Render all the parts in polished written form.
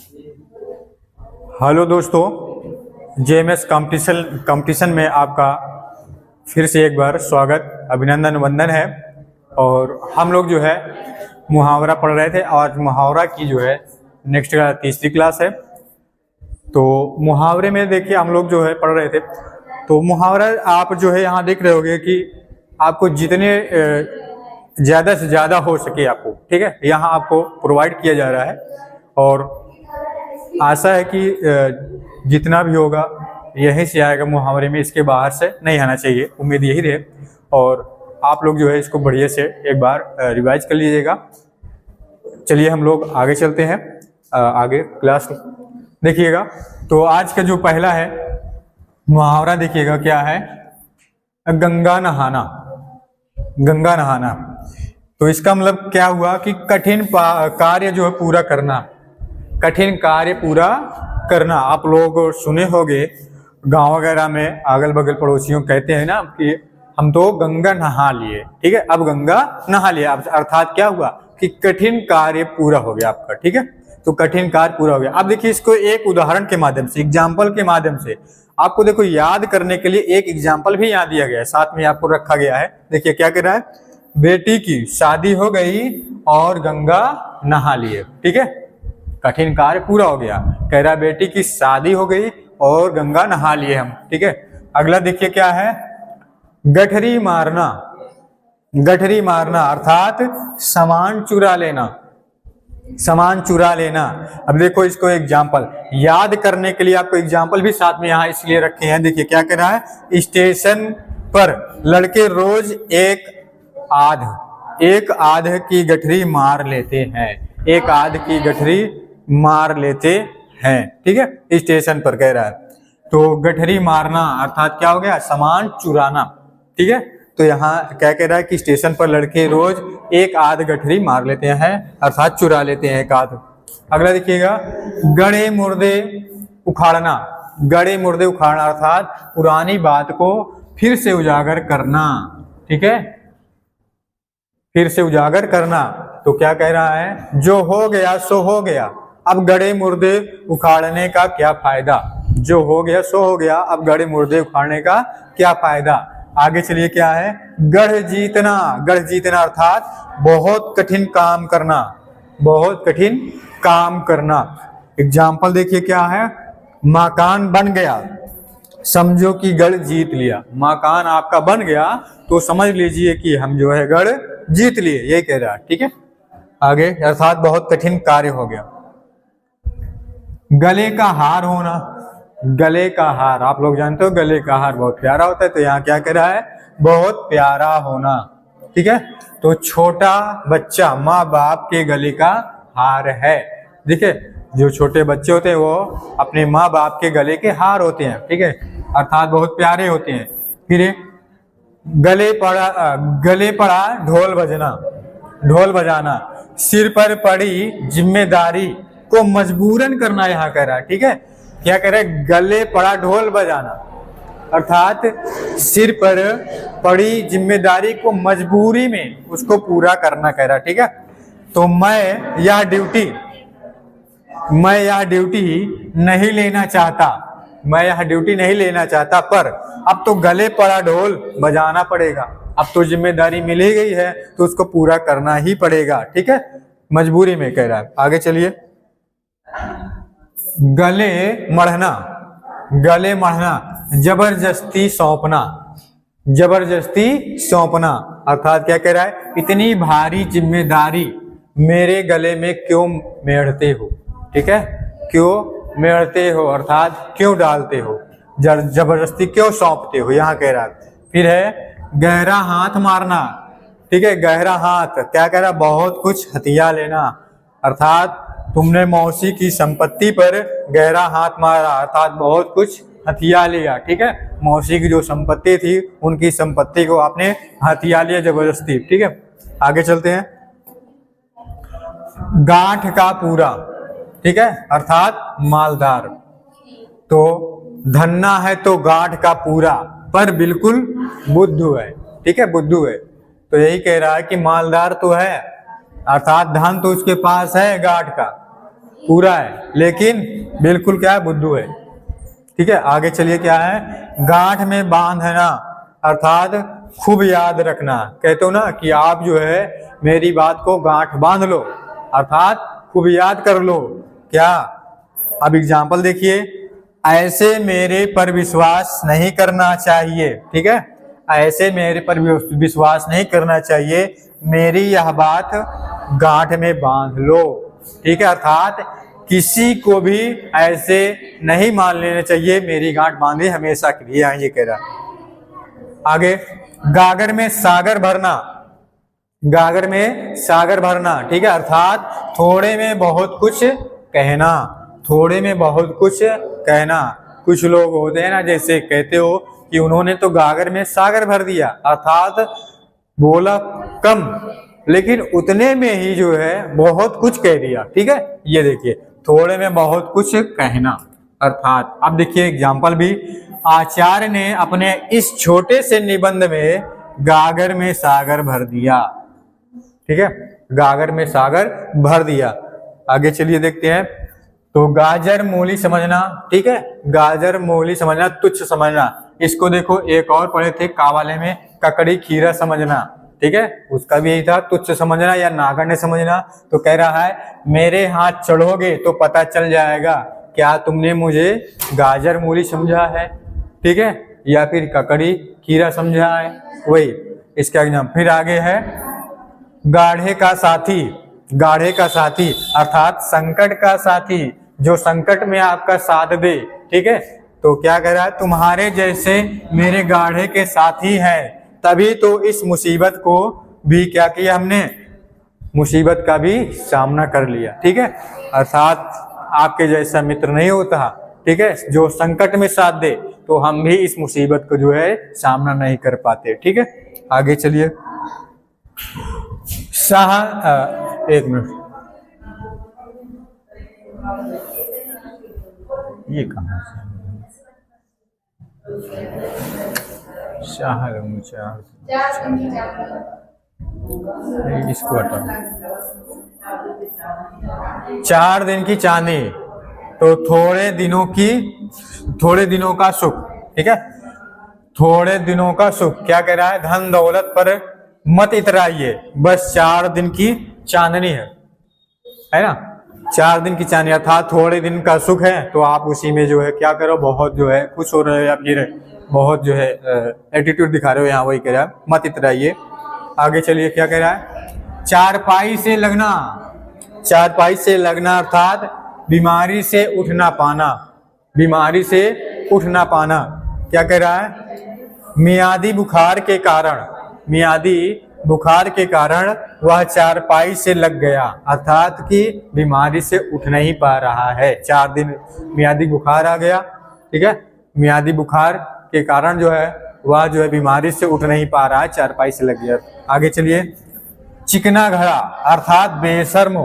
Hello दोस्तों, JMS competition में आपका फिर से एक बार स्वागत, अभिनंदन वंदन है। और हम लोग जो है मुहावरा पढ़ रहे थे। आज मुहावरा की जो है नेक्स्ट तीसरी क्लास है। तो मुहावरे में देखिए हम लोग जो है पढ़ रहे थे। तो मुहावरा आप जो है यहाँ देख रहे होंगे कि आपको जितने ज़्यादा से ज़्यादा हो सके आपको, ठीक है, यहाँ आपको प्रोवाइड किया जा रहा है। और आशा है कि जितना भी होगा यहीं से आएगा मुहावरे में, इसके बाहर से नहीं आना चाहिए, उम्मीद यही रहे। और आप लोग जो है इसको बढ़िया से एक बार रिवाइज कर लीजिएगा। चलिए हम लोग आगे चलते हैं, आगे क्लास देखिएगा। तो आज का जो पहला है मुहावरा देखिएगा क्या है, गंगा नहाना। गंगा नहाना, तो इसका मतलब क्या हुआ कि कठिन कार्य जो है पूरा करना, कठिन कार्य पूरा करना। आप लोग सुने होंगे गांव वगैरह में अगल बगल पड़ोसियों कहते हैं ना कि हम तो गंगा नहा लिए, ठीक है, अब गंगा नहा लिया। अर्थात क्या हुआ कि कठिन कार्य पूरा हो गया आपका, ठीक है। तो कठिन कार्य पूरा हो गया। अब देखिए इसको एक उदाहरण के माध्यम से, एग्जाम्पल के माध्यम से आपको देखो याद करने के लिए एक एग्जाम्पल भी यहाँ दिया गया है, साथ में आपको रखा गया है। देखिए क्या कह रहा है, बेटी की शादी हो गई और गंगा नहा लिए, ठीक है, कठिन कार्य पूरा हो गया। कह रहा है बेटी की शादी हो गई और गंगा नहा लिए हम, ठीक है। अगला देखिए क्या है, गठरी मारना। गठरी मारना अर्थात सामान चुरा लेना, सामान चुरा लेना। अब देखो इसको एग्जाम्पल याद करने के लिए आपको एग्जाम्पल भी साथ में यहाँ इसलिए रखे हैं। देखिए क्या कह रहा है, स्टेशन पर लड़के रोज एक आध की गठरी मार लेते हैं, एक आध की गठरी मार लेते हैं, ठीक है, स्टेशन पर कह रहा है। तो गठरी मारना अर्थात क्या हो गया, सामान चुराना, ठीक है। तो यहाँ क्या कह रहा है कि स्टेशन पर लड़के रोज एक आध गठरी मार लेते हैं, अर्थात चुरा लेते हैं एक आध। अगला देखिएगा, गड़े मुर्दे उखाड़ना। गड़े मुर्दे उखाड़ना अर्थात पुरानी बात को फिर से उजागर करना, ठीक है, फिर से उजागर करना। तो क्या कह रहा है, जो हो गया सो हो गया, अब गड़े मुर्दे उखाड़ने का क्या फायदा। जो हो गया सो हो गया, अब गड़े मुर्दे उखाड़ने का क्या फायदा। आगे चलिए क्या है, गढ़ जीतना। गढ़ जीतना अर्थात बहुत कठिन काम करना, बहुत कठिन काम करना। एग्जाम्पल देखिए क्या है, मकान बन गया, समझो कि गढ़ जीत लिया। मकान आपका बन गया तो समझ लीजिए कि हम जो है गढ़ जीत लिए, यही कह रहा है, ठीक है। आगे अर्थात बहुत कठिन कार्य हो गया। गले का हार होना। गले का हार आप लोग जानते हो, गले का हार बहुत प्यारा होता है। तो यहाँ क्या कह रहा है, बहुत प्यारा होना, ठीक है। तो छोटा बच्चा माँ बाप के गले का हार है। देखिए जो छोटे बच्चे होते हैं वो अपने माँ बाप के गले के हार होते हैं, ठीक है, अर्थात बहुत प्यारे होते हैं। फिर गले पड़ा ढोल बजना। ढोल बजाना, सिर पर पड़ी जिम्मेदारी को मजबूरन करना, यहाँ कह रहा है, ठीक है। क्या कह रहा है, गले पड़ा ढोल बजाना अर्थात सिर पर पड़ी जिम्मेदारी को मजबूरी में उसको पूरा करना कह रहा है, ठीक है। तो मैं यह ड्यूटी नहीं लेना चाहता, मैं यह ड्यूटी नहीं लेना चाहता, पर अब तो गले पड़ा ढोल बजाना पड़ेगा। अब तो जिम्मेदारी मिल ही गई है तो उसको पूरा करना ही पड़ेगा, ठीक है, मजबूरी में कह रहा है। आगे चलिए, गले मढ़ना। गले मढ़ना जबरदस्ती सौंपना। जबरदस्ती सौंपना अर्थात क्या कह रहा है, इतनी भारी जिम्मेदारी मेरे गले में क्यों मेढ़ते हो, ठीक है, क्यों मेढ़ते हो अर्थात क्यों डालते हो, जबरदस्ती क्यों सौंपते हो, यहाँ कह रहा है। फिर है गहरा हाथ मारना, ठीक है, गहरा हाथ क्या कह रहा है, बहुत कुछ हथिया लेना अर्थात तुमने मौसी की संपत्ति पर गहरा हाथ मारा, अर्थात बहुत कुछ हथिया लिया, ठीक है, मौसी की जो संपत्ति थी उनकी संपत्ति को आपने हथिया लिया जबरदस्ती, ठीक है। आगे चलते हैं, गांठ का पूरा, ठीक है, अर्थात मालदार। तो धन्ना है तो गांठ का पूरा, पर बिल्कुल बुद्धू है, ठीक है, बुद्धू है। तो यही कह रहा है कि मालदार तो है अर्थात धन तो उसके पास है गांठ का, पूरा है लेकिन बिल्कुल क्या है, बुद्धू है। ठीक है, आगे चलिए क्या है, गांठ में बांधना अर्थात खूब याद रखना। कहते हो ना कि आप जो है मेरी बात को गांठ बांध लो अर्थात खूब याद कर लो। क्या, अब एग्जाम्पल देखिए, ऐसे मेरे पर विश्वास नहीं करना चाहिए। ठीक है, ऐसे मेरे पर विश्वास नहीं करना चाहिए, मेरी यह बात गांठ में बांध लो। ठीक है, अर्थात किसी को भी ऐसे नहीं मान लेना चाहिए, मेरी गांठ बांधे हमेशा के लिए, ये कह रहा। आगे, गागर में सागर भरना, गागर में सागर भरना। ठीक है, अर्थात थोड़े में बहुत कुछ कहना, थोड़े में बहुत कुछ कहना। कुछ लोग होते हैं ना, जैसे कहते हो कि उन्होंने तो गागर में सागर भर दिया, अर्थात बोला कम लेकिन उतने में ही जो है बहुत कुछ कह दिया। ठीक है, ये देखिए, थोड़े में बहुत कुछ कहना अर्थात। अब देखिए एग्जाम्पल भी, आचार्य ने अपने इस छोटे से निबंध में गागर में सागर भर दिया। ठीक है, गागर में सागर भर दिया। आगे चलिए देखते हैं, तो गाजर मूली समझना। ठीक है, गाजर मूली समझना, तुच्छ समझना। इसको देखो, एक और पढ़े थे का वाले में, ककड़ी खीरा समझना। ठीक है, उसका भी यही था, तुच्छ समझना या नागण्य समझना। तो कह रहा है मेरे हाथ चढ़ोगे तो पता चल जाएगा क्या तुमने मुझे गाजर मूली समझा है, ठीक है, या फिर ककड़ी खीरा समझा है, वही इसका एग्जाम। फिर आगे है गाढ़े का साथी, गाढ़े का साथी अर्थात संकट का साथी, जो संकट में आपका साथ दे। ठीक है, तो क्या कह रहा है, तुम्हारे जैसे मेरे गाढ़े के साथी हैं, तभी तो इस मुसीबत को भी क्या किया हमने, मुसीबत का भी सामना कर लिया। ठीक है, अर्थात आपके जैसा मित्र नहीं होता, ठीक है, जो संकट में साथ दे, तो हम भी इस मुसीबत को जो है सामना नहीं कर पाते। ठीक है, आगे चलिए, एक मिनट, ये कहाँ से इसको हटा। 4 दिन की चांदी तो थोड़े दिनों का सुख। ठीक है, थोड़े दिनों का सुख, क्या कह रहा है, धन दौलत पर मत इतराइए, बस 4 दिन की चांदनी है ना, 4 दिन की चांदनी अर्थात थोड़े दिन का सुख है, तो आप उसी में जो है क्या करो, बहुत जो है खुश हो रहे हो या फिर बहुत जो है एटीट्यूड दिखा रहे हो, यहाँ वही कह रहा है, मत इतराइए। आगे चलिए क्या कह रहा है, चारपाई से लगना, चारपाई से लगना अर्थात बीमारी से उठ ना पाना, बीमारी से उठ ना पाना। क्या कह रहा है, मियादी बुखार के कारण, मियादी बुखार के कारण वह चारपाई से लग गया, अर्थात कि बीमारी से उठ नहीं पा रहा है, 4 दिन मियादी बुखार आ गया। ठीक है, मियादी बुखार के कारण जो है वह जो है बीमारी से उठ नहीं पा रहा है, चारपाई से लग गया। आगे चलिए, चिकना घड़ा अर्थात बेशर्म,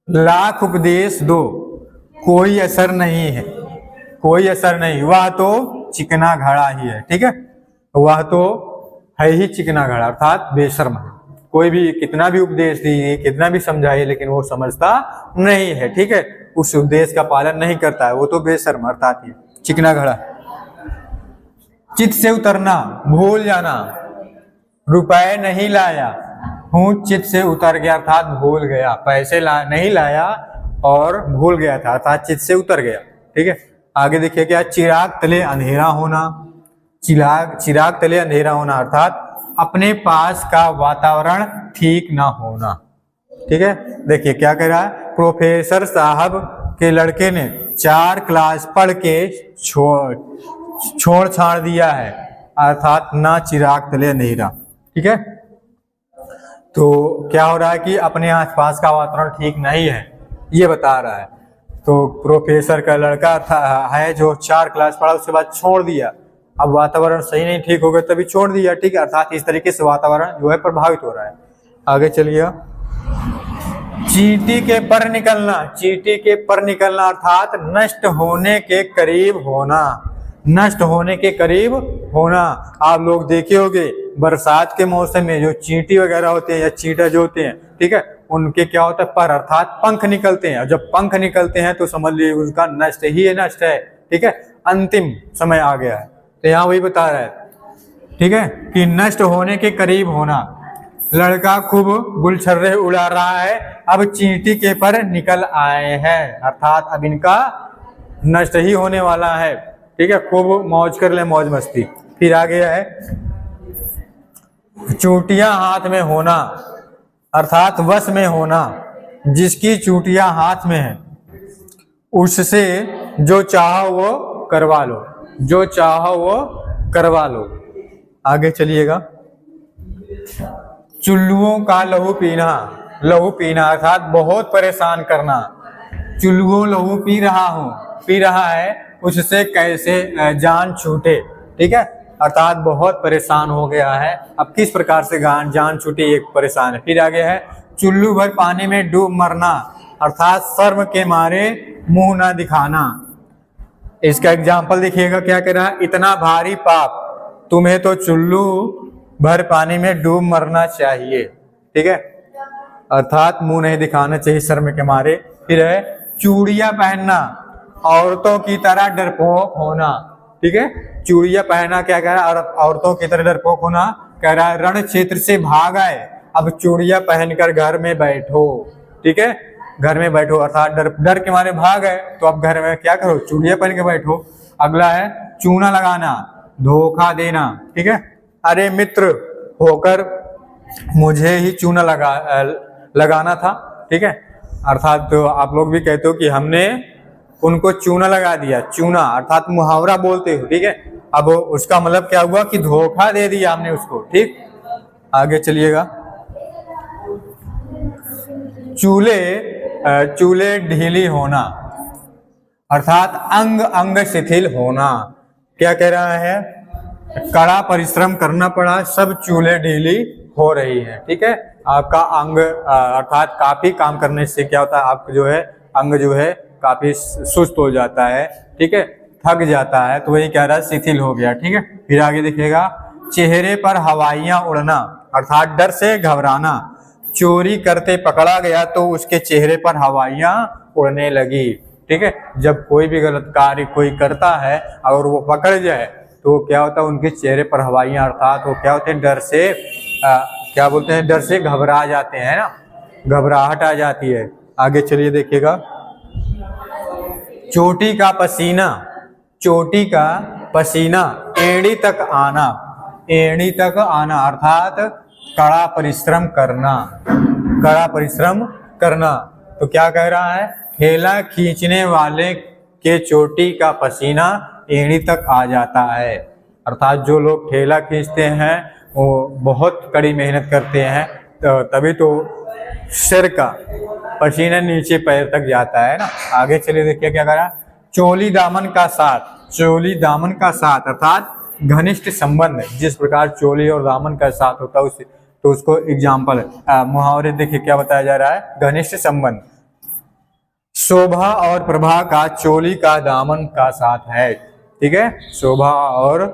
लाख उपदेश दो कोई असर नहीं है, कोई असर नहीं, वह तो चिकना घड़ा ही है। ठीक है, वह तो है ही चिकना घड़ा अर्थात बेशर्म है, कोई भी कितना भी उपदेश दीजिए, कितना भी समझाइए, लेकिन वो समझता नहीं है। ठीक है, उस उपदेश का पालन नहीं करता है, वो तो बेशर्म अर्थात ही चिकना घड़ा। चित से उतरना, भूल जाना, रुपए नहीं लाया हूँ, चित से उतर गया अर्थात भूल गया, पैसे नहीं लाया और भूल गया था अर्थात चित से उतर गया। ठीक है, आगे देखिए क्या, चिराग तले अंधेरा होना, चिराग तले अंधेरा होना अर्थात अपने पास का वातावरण ठीक ना होना। ठीक है, देखिए क्या कह रहा है, प्रोफेसर साहब के लड़के ने 4 क्लास पढ़ के छोड़ छाड़ दिया है, अर्थात ना चिराग तले अंधेरा। ठीक है, तो क्या हो रहा है कि अपने आसपास का वातावरण ठीक नहीं है, ये बता रहा है। तो प्रोफेसर का लड़का था है जो 4 क्लास पढ़ा, उसके बाद छोड़ दिया, अब वातावरण सही नहीं ठीक हो गया तभी छोड़ दिया। ठीक है, अर्थात इस तरीके से वातावरण जो है प्रभावित हो रहा है। आगे चलिए, चींटी के पर निकलना, चींटी के पर निकलना अर्थात नष्ट होने के करीब होना, नष्ट होने के करीब होना। आप लोग देखे होंगे बरसात के मौसम में जो चींटी वगैरह होते हैं या चींटा जो होते हैं, ठीक है, उनके क्या होता है, पर अर्थात पंख निकलते हैं। और जब पंख निकलते हैं तो समझ लीजिए उसका नष्ट ही है, नष्ट है। ठीक है, अंतिम समय आ गया है। तो यहाँ वही बता रहा है, ठीक है, कि नष्ट होने के करीब होना। लड़का खूब गुलछर्रे उड़ा रहा है, अब चींटी के पर निकल आए हैं, अर्थात अब इनका नष्ट ही होने वाला है। ठीक है, खूब मौज कर ले, मौज मस्ती। फिर आगे है चूटियां हाथ में होना, अर्थात वश में होना। जिसकी चूटियां हाथ में है उससे जो चाहो वो करवा लो, जो चाहो वो करवा लो। आगे चलिएगा, चुल्लुओं का लहू पीना, लहू पीना अर्थात बहुत परेशान करना। चुल्लुओं लहू पी रहा है, उससे कैसे जान छूटे। ठीक है, अर्थात बहुत परेशान हो गया है, अब किस प्रकार से जान छूटे, एक परेशान है। फिर आगे है चुल्लू भर पानी में डूब मरना, अर्थात शर्म के मारे मुंह ना दिखाना। इसका एग्जाम्पल देखिएगा, क्या कह रहा है, इतना भारी पाप, तुम्हें तो चुल्लू भर पानी में डूब मरना चाहिए। ठीक है, अर्थात मुंह नहीं दिखाना चाहिए शर्म के मारे। फिर है चूड़ियां पहनना, औरतों की तरह डरपोक होना। ठीक है, चूड़ियां पहनना, क्या कह रहा है, औरतों की तरह डरपोक होना। कह रहा है रण क्षेत्र से भाग आए, अब चूड़ियां पहनकर घर में बैठो। ठीक है, घर में बैठो, अर्थात डर के मारे भाग गए तो अब घर में क्या करो, चूड़ियां पहन के बैठो। अगला है चूना लगाना, धोखा देना। ठीक है, अरे मित्र होकर मुझे ही चूना लगाना था। ठीक है, अर्थात तो आप लोग भी कहते हो कि हमने उनको चूना लगा दिया। चूना अर्थात मुहावरा बोलते हो। ठीक है, अब उसका मतलब क्या हुआ कि धोखा दे दिया हमने उसको। ठीक, आगे चलिएगा, चूले ढीली होना, अर्थात अंग अंग शिथिल होना। क्या कह रहा है, कड़ा परिश्रम करना पड़ा, सब चूल्हे ढीली हो रही है। ठीक है, आपका अंग अर्थात काफी काम करने से क्या होता है, आपका जो है अंग जो है काफी सुस्त हो जाता है। ठीक है, थक जाता है, तो वही कह रहा है शिथिल हो गया। ठीक है, फिर आगे देखिएगा, चेहरे पर हवाइयां उड़ना, अर्थात डर से घबराना। चोरी करते पकड़ा गया तो उसके चेहरे पर हवाइयां उड़ने लगी। ठीक है, जब कोई भी गलत कार्य कोई करता है अगर वो पकड़ जाए तो क्या होता है, उनके चेहरे पर हवाइयां, अर्थात वो क्या होते हैं, डर से क्या बोलते हैं, डर से घबरा जाते हैं ना, घबराहट आ जाती है। आगे चलिए देखिएगा, चोटी का पसीना, चोटी का पसीना एड़ी तक आना, एड़ी तक आना, अर्थात कड़ा परिश्रम करना, कड़ा परिश्रम करना। तो क्या कह रहा है, ठेला खींचने वाले के चोटी का पसीना एड़ी तक आ जाता है, अर्थात जो लोग ठेला खींचते हैं वो बहुत कड़ी मेहनत करते हैं, तो तभी तो सिर का पसीना नीचे पैर तक जाता है ना। आगे चलिए देखिए क्या कह रहा है, चोली दामन का साथ, चोली दामन का साथ अर्थात घनिष्ठ संबंध। जिस प्रकार चोली और दामन का साथ होता है उसे, तो उसको एग्जाम्पल मुहावरे देखिए क्या बताया जा रहा है, घनिष्ठ संबंध। शोभा और प्रभा का चोली का दामन का साथ है। ठीक है, शोभा और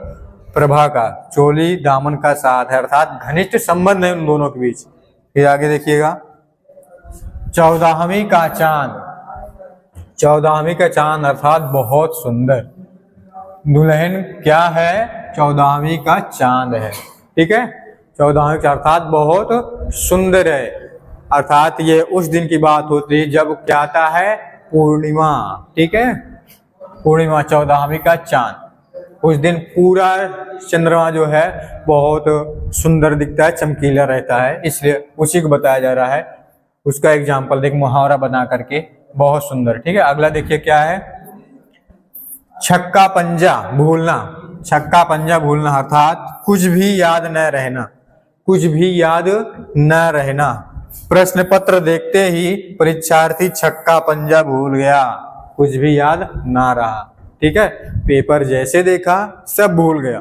प्रभा का चोली दामन का साथ है, अर्थात घनिष्ठ संबंध है उन दोनों के बीच। फिर आगे देखिएगा, 14वीं का चांद, 14वीं का चांद अर्थात बहुत सुंदर। दुल्हन क्या है, 14वीं का चांद है। ठीक है, 14वीं का अर्थात बहुत सुंदर है, अर्थात ये उस दिन की बात होती है जब क्या आता है, पूर्णिमा। ठीक है, पूर्णिमा 14वीं का चांद, उस दिन पूरा चंद्रमा जो है बहुत सुंदर दिखता है, चमकीला रहता है, इसलिए उसी को बताया जा रहा है। उसका एग्जाम्पल देख, मुहावरा बना करके, बहुत सुंदर। ठीक है, अगला देखिए क्या है, छक्का पंजा भूलना, छक्का पंजा भूलना अर्थात कुछ भी याद न रहना, कुछ भी याद न रहना। प्रश्न पत्र देखते ही परीक्षार्थी छक्का पंजा भूल गया, कुछ भी याद ना रहा। ठीक है, पेपर जैसे देखा सब भूल गया।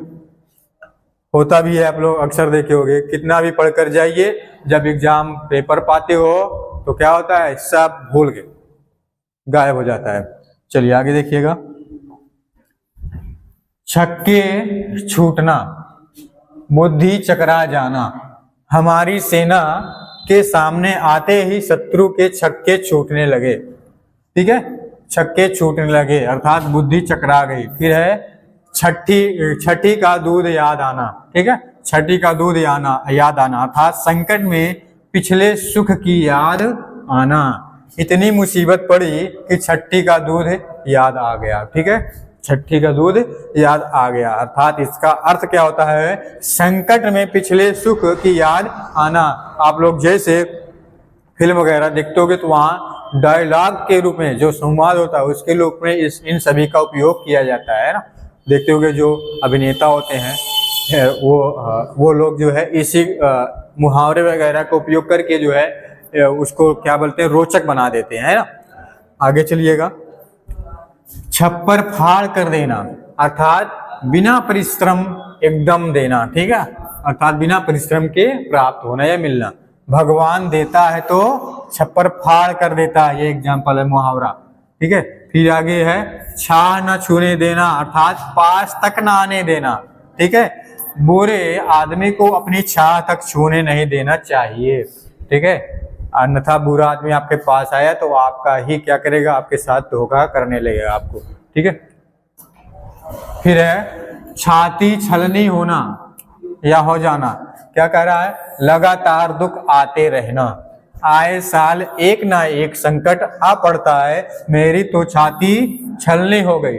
होता भी है, आप लोग अक्सर देखे होंगे, कितना भी पढ़कर जाइए, जब एग्जाम पेपर पाते हो तो क्या होता है, सब भूल गए, गायब हो जाता है। चलिए आगे देखिएगा, छक्के छूटना, बुद्धि चकरा जाना। हमारी सेना के सामने आते ही शत्रु के छक्के छूटने लगे। ठीक है, छक्के छूटने लगे अर्थात बुद्धि चकरा गई। फिर है छठी का दूध याद आना। ठीक है, छठी का दूध याद आना अर्थात संकट में पिछले सुख की याद आना। इतनी मुसीबत पड़ी कि छठी का दूध याद आ गया। ठीक है, छठी का दूध याद आ गया अर्थात इसका अर्थ क्या होता है, संकट में पिछले सुख की याद आना। आप लोग जैसे फिल्म वगैरह देखते होगे तो वहाँ डायलॉग के रूप में जो संवाद होता है उसके रूप में इन सभी का उपयोग किया जाता है ना। देखते होगे जो अभिनेता होते हैं वो लोग जो है इसी मुहावरे वगैरह का उपयोग करके जो है उसको क्या बोलते हैं, रोचक बना देते हैं ना। आगे चलिएगा। छप्पर फाड़ कर देना अर्थात बिना परिश्रम एकदम देना। ठीक है, अर्थात बिना परिश्रम के प्राप्त होना या मिलना। भगवान देता है तो छप्पर फाड़ कर देता है, ये एग्जाम्पल है मुहावरा। ठीक है, फिर आगे है छाह न छूने देना अर्थात पास तक न आने देना। ठीक है, बुरे आदमी को अपनी छाह तक छूने नहीं देना चाहिए। ठीक है, अन्यथा बुरा आदमी आपके पास आया तो आपका ही क्या करेगा, आपके साथ धोखा करने लगेगा आपको। ठीक है, फिर है छाती छलनी होना या हो जाना। क्या कह रहा है, लगातार दुख आते रहना। आए साल एक ना एक संकट आ पड़ता है, मेरी तो छाती छलनी हो गई।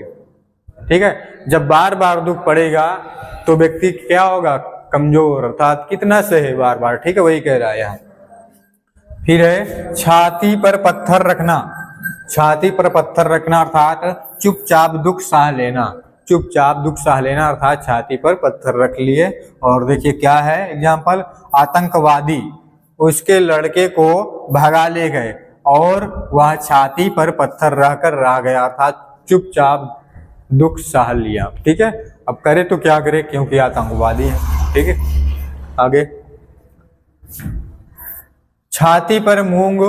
ठीक है, जब बार बार दुख पड़ेगा तो व्यक्ति क्या होगा, कमजोर अर्थात कितना सहे बार बार। ठीक है, वही कह रहा है यहाँ। फिर है छाती पर पत्थर रखना। छाती पर पत्थर रखना अर्थात चुपचाप दुख सह लेना। चुपचाप दुख सह लेना अर्थात छाती पर पत्थर रख लिए। और देखिए क्या है एग्जाम्पल, आतंकवादी उसके लड़के को भगा ले गए और वह छाती पर पत्थर रहकर रह गया अर्थात चुपचाप दुख सह लिया। ठीक है, अब करे तो क्या करे क्योंकि आतंकवादी है। ठीक है, आगे छाती पर मूंग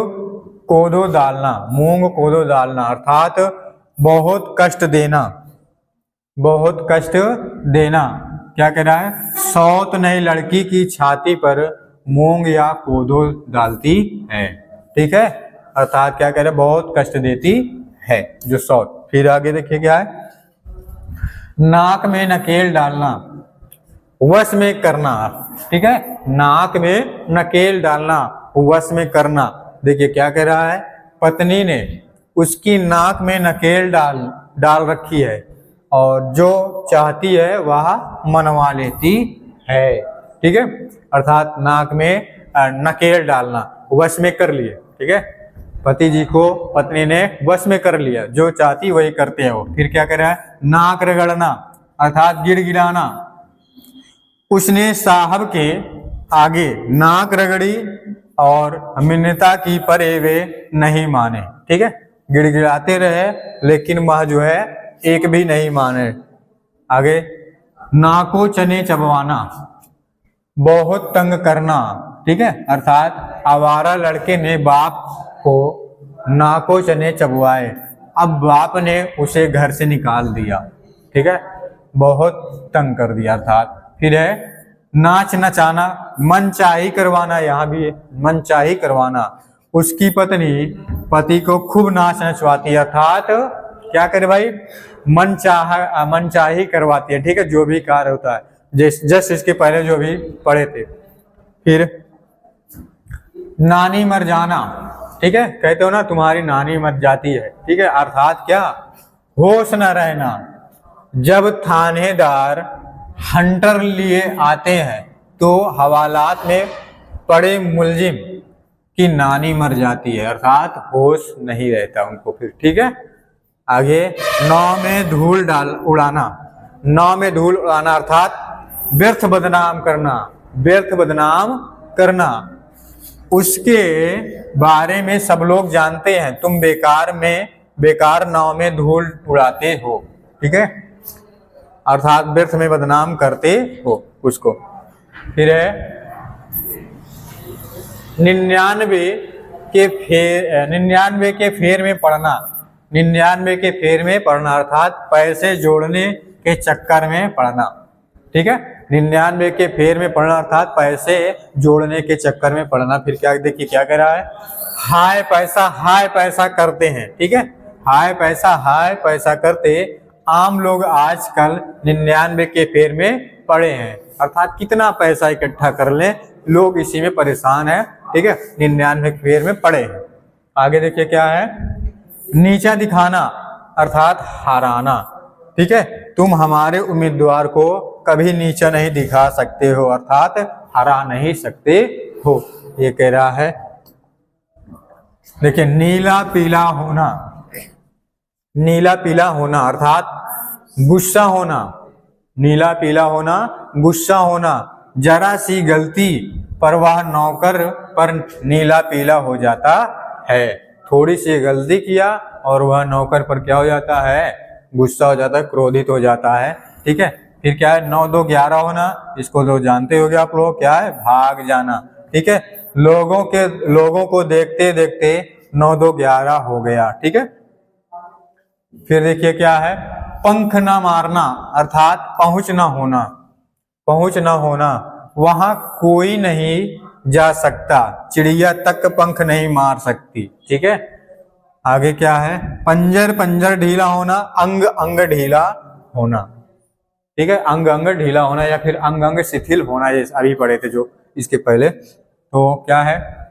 कोदो डालना। मूंग कोदो डालना अर्थात बहुत कष्ट देना। बहुत कष्ट देना। क्या कह रहा है, सौत नई लड़की की छाती पर मूंग या कोदो डालती है। ठीक है, अर्थात क्या कह रहे, बहुत कष्ट देती है जो सौत। फिर आगे देखिए क्या है, नाक में नकेल डालना, वश में करना। ठीक है, नाक में नकेल डालना, वश में करना। देखिए क्या कह रहा है, पत्नी ने उसकी नाक में नकेल डाल रखी है और जो चाहती है वह मनवा लेती है। ठीक है, अर्थात नाक में नकेल डालना, वश में कर लिए। ठीक है, पति जी को पत्नी ने वश में कर लिया, जो चाहती वही करते हैं वो। फिर क्या कर रहा है, नाक रगड़ना अर्थात गिड़गिड़ाना। उसने साहब के आगे नाक रगड़ी और मिन्नता की परे वे नहीं माने। ठीक है, गिड़गिड़ाते रहे लेकिन वह जो है एक भी नहीं माने। आगे नाको चने चबवाना, बहुत तंग करना। ठीक है, अर्थात आवारा लड़के ने बाप को नाको चने चबवाए, अब बाप ने उसे घर से निकाल दिया। ठीक है, बहुत तंग कर दिया अर्थात। फिर है नाच नचाना, मनचाही करवाना। यहाँ भी मनचाही करवाना। उसकी पत्नी पति को खूब नाच नचवाती है अर्थात क्या करे भाई, मनचाही करवाती है। ठीक है, जो भी कार्य होता है जस्ट इसके पहले जो भी पढ़े थे। फिर नानी मर जाना। ठीक है, कहते हो ना तुम्हारी नानी मर जाती है। ठीक है, अर्थात क्या, होश न रहना। जब थानेदार हंटर लिए आते हैं तो हवालात में पड़े मुलजिम की नानी मर जाती है अर्थात होश नहीं रहता उनको फिर। ठीक है, आगे नाव में धूल उड़ाना। नाव में धूल उड़ाना अर्थात व्यर्थ बदनाम करना। व्यर्थ बदनाम करना, उसके बारे में सब लोग जानते हैं, तुम बेकार नाव में धूल उड़ाते हो। ठीक है, अर्थात व्यर्थ में बदनाम करते हो उसको। फिर है 99 के फेर में पड़ना। 99 के फेर में पड़ना अर्थात पैसे जोड़ने के चक्कर में पड़ना। ठीक है, 99 के फेर में पड़ना अर्थात पैसे जोड़ने के चक्कर में पड़ना। फिर क्या देखिए क्या कह रहा है, हाय पैसा करते हैं, ठीक है, हाय पैसा करते आम लोग आजकल 99 के फेर में पड़े हैं, अर्थात कितना पैसा इकट्ठा कर लें, लोग इसी में परेशान है, ठीक है, 99 के फेर में पड़े हैं। आगे देखिए क्या है, नीचा दिखाना अर्थात हराना, ठीक है, तुम हमारे उम्मीदवार को कभी नीचा नहीं दिखा सकते हो, अर्थात हरा नहीं सकते हो, ये कह रहा है। देखिए नीला पीला होना अर्थात गुस्सा होना, नीला पीला होना, गुस्सा होना, जरा सी गलती पर वह नौकर पर नीला पीला हो जाता है, थोड़ी सी गलती किया और वह नौकर पर क्या हो जाता है, गुस्सा हो जाता है, क्रोधित हो जाता है, ठीक है। फिर क्या है, 9 2 11 होना, इसको तो जानते होगे आप लोग, क्या है, भाग जाना, ठीक है, लोगों को देखते देखते 9 2 11 हो गया, ठीक है। फिर देखिए क्या है, पंख ना मारना अर्थात पहुंच ना होना, वहां कोई नहीं जा सकता, चिड़िया तक पंख नहीं मार सकती, ठीक है। आगे क्या है, पंजर ढीला होना, अंग ढीला होना, ठीक है, अंग ढीला होना या फिर अंग शिथिल होना, ये अभी पढ़े थे जो इसके पहले। तो क्या है,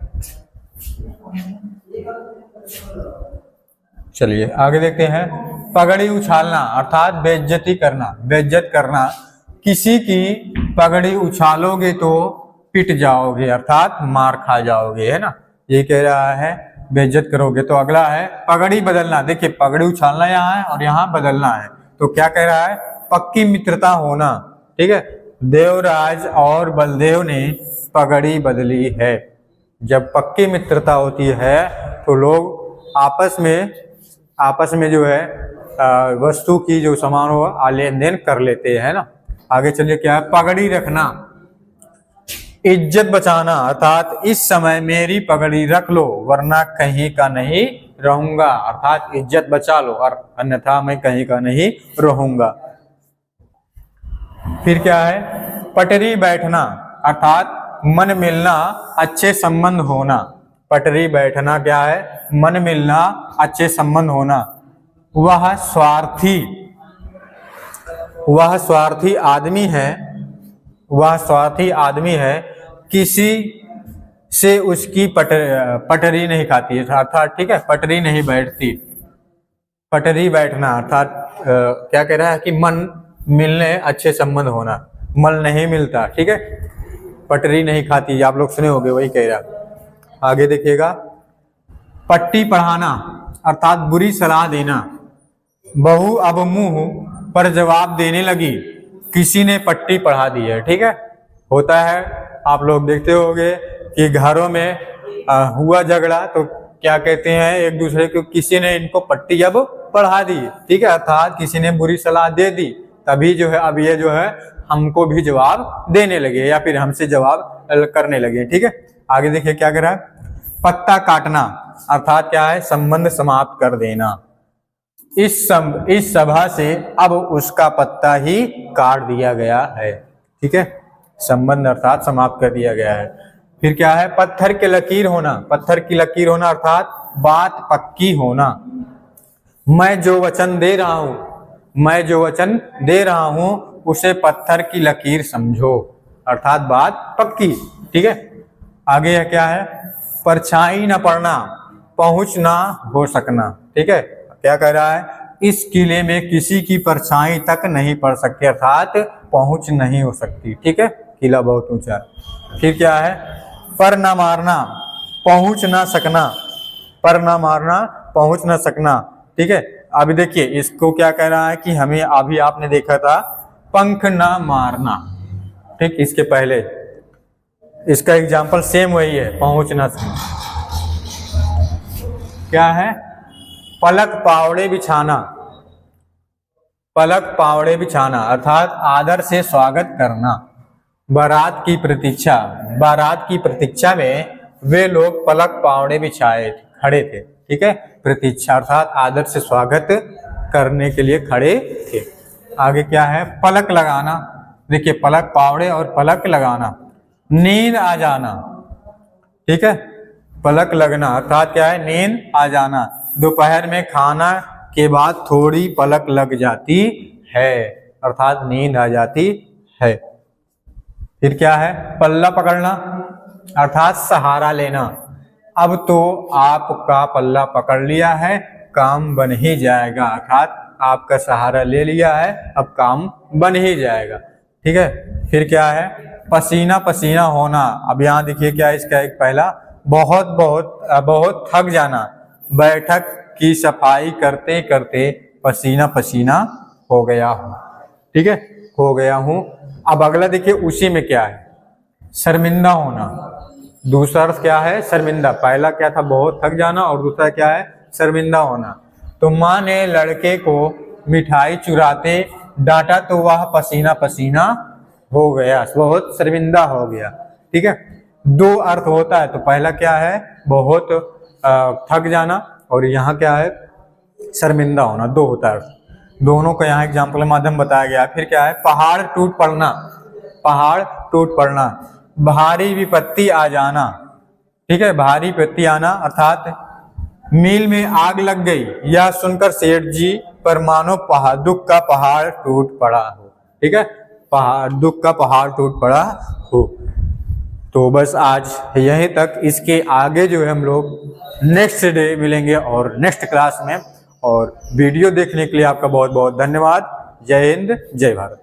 चलिए आगे देखते हैं, पगड़ी उछालना अर्थात बेइज्जत करना, किसी की पगड़ी उछालोगे तो पिट जाओगे अर्थात मार खा जाओगे, है ना, ये कह रहा है बेइज्जत करोगे। तो अगला है पगड़ी बदलना, देखिए पगड़ी उछालना यहाँ है और यहाँ बदलना है, तो क्या कह रहा है, पक्की मित्रता होना, ठीक है, देवराज और बलदेव ने पगड़ी बदली है। जब पक्की मित्रता होती है तो लोग आपस में जो है वस्तु की जो सामान हो लेन देन कर लेते हैं ना। आगे चलिए क्या है, पगड़ी रखना, इज्जत बचाना अर्थात इस समय मेरी पगड़ी रख लो वरना कहीं का नहीं रहूंगा, अर्थात इज्जत बचा लो और अन्यथा मैं कहीं का नहीं रहूंगा। फिर क्या है, पटरी बैठना अर्थात मन मिलना, अच्छे संबंध होना, पटरी बैठना क्या है, मन मिलना, अच्छे संबंध होना। वह स्वार्थी आदमी है, किसी से उसकी पटरी नहीं खाती है, अर्थात ठीक है, पटरी नहीं बैठती। पटरी बैठना अर्थात क्या कह रहा है कि मन मिलने, अच्छे संबंध होना, मन नहीं मिलता, ठीक है, पटरी नहीं खाती, आप लोग सुने होंगे, वही कह रहा। आगे देखिएगा, पट्टी पढ़ाना अर्थात बुरी सलाह देना, बहू अब मुंह पर जवाब देने लगी, किसी ने पट्टी पढ़ा दी है, ठीक है, होता है, आप लोग देखते होंगे कि घरों में हुआ झगड़ा तो क्या कहते हैं एक दूसरे को, किसी ने इनको पट्टी अब पढ़ा दी, ठीक है, अर्थात किसी ने बुरी सलाह दे दी, तभी जो है अब ये जो है हमको भी जवाब देने लगे या फिर हमसे जवाब करने लगे, ठीक है। आगे देखिए क्या कर रहा है, पत्ता काटना अर्थात क्या है, संबंध समाप्त कर देना, इस सभा से अब उसका पत्ता ही काट दिया गया है, ठीक है, संबंध अर्थात समाप्त कर दिया गया है। फिर क्या है, पत्थर की लकीर होना अर्थात बात पक्की होना, मैं जो वचन दे रहा हूं उसे पत्थर की लकीर समझो, अर्थात बात पक्की, ठीक है। आगे है क्या है, परछाई न पड़ना, पहुंच ना हो सकना, ठीक है, क्या कह रहा है, इस किले में किसी की परछाई तक नहीं पड़ सकती, अर्थात पहुंच नहीं हो सकती, ठीक है, किला बहुत ऊंचा। फिर क्या है, पर ना मारना, पहुंच ना सकना, ठीक है। अभी देखिए इसको क्या कह रहा है कि हमें अभी आपने देखा था पंख ना मारना, ठीक, इसके पहले इसका एग्जाम्पल सेम वही है, पहुंच ना सकना। क्या है, पलक पावड़े बिछाना अर्थात आदर से स्वागत करना, बारात की प्रतीक्षा में वे लोग पलक पावड़े बिछाए खड़े थे, ठीक है, प्रतीक्षा अर्थात आदर से स्वागत करने के लिए खड़े थे। आगे क्या है, पलक देखिए पलक पावड़े और पलक लगाना, नींद आ जाना, ठीक है। पलक लगना अर्थात क्या है, नींद आ जाना। दोपहर में खाना के बाद थोड़ी पलक लग जाती है, अर्थात नींद आ जाती है। फिर क्या है, पल्ला पकड़ना अर्थात सहारा लेना। अब तो आपका पल्ला पकड़ लिया है, काम बन ही जाएगा, अर्थात आपका सहारा ले लिया है, अब काम बन ही जाएगा, ठीक है। फिर क्या है, पसीना पसीना होना। अब यहाँ देखिए क्या है इसका एक पहला, बहुत बहुत थक जाना, बैठक की सफाई करते करते पसीना पसीना हो गया हूँ, ठीक है, हो गया हूँ। अब अगला देखिए उसी में क्या है, शर्मिंदा होना। दूसरा अर्थ क्या है, शर्मिंदा। पहला क्या था, बहुत थक जाना, और दूसरा क्या है, शर्मिंदा होना। तो माँ ने लड़के को मिठाई चुराते डांटा तो वह पसीना पसीना हो गया, बहुत शर्मिंदा हो गया, ठीक है। दो अर्थ होता है, तो पहला क्या है, बहुत थक जाना, और यहाँ क्या है, शर्मिंदा होना, दो होता है। दोनों को यहाँ एग्जाम्पल के माध्यम बताया गया। फिर क्या है, पहाड़ टूट पड़ना, पहाड़ टूट पड़ना। भारी विपत्ति आ जाना, ठीक है, भारी विपत्ति आना अर्थात मिल में आग लग गई, यह सुनकर सेठ जी पर मानो दुख का पहाड़ टूट पड़ा हो, ठीक है, दुख का पहाड़ टूट पड़ा हो। तो बस आज यहीं तक, इसके आगे जो है हम लोग नेक्स्ट डे मिलेंगे और नेक्स्ट क्लास में। और वीडियो देखने के लिए आपका बहुत बहुत धन्यवाद। जय हिंद, जय भारत।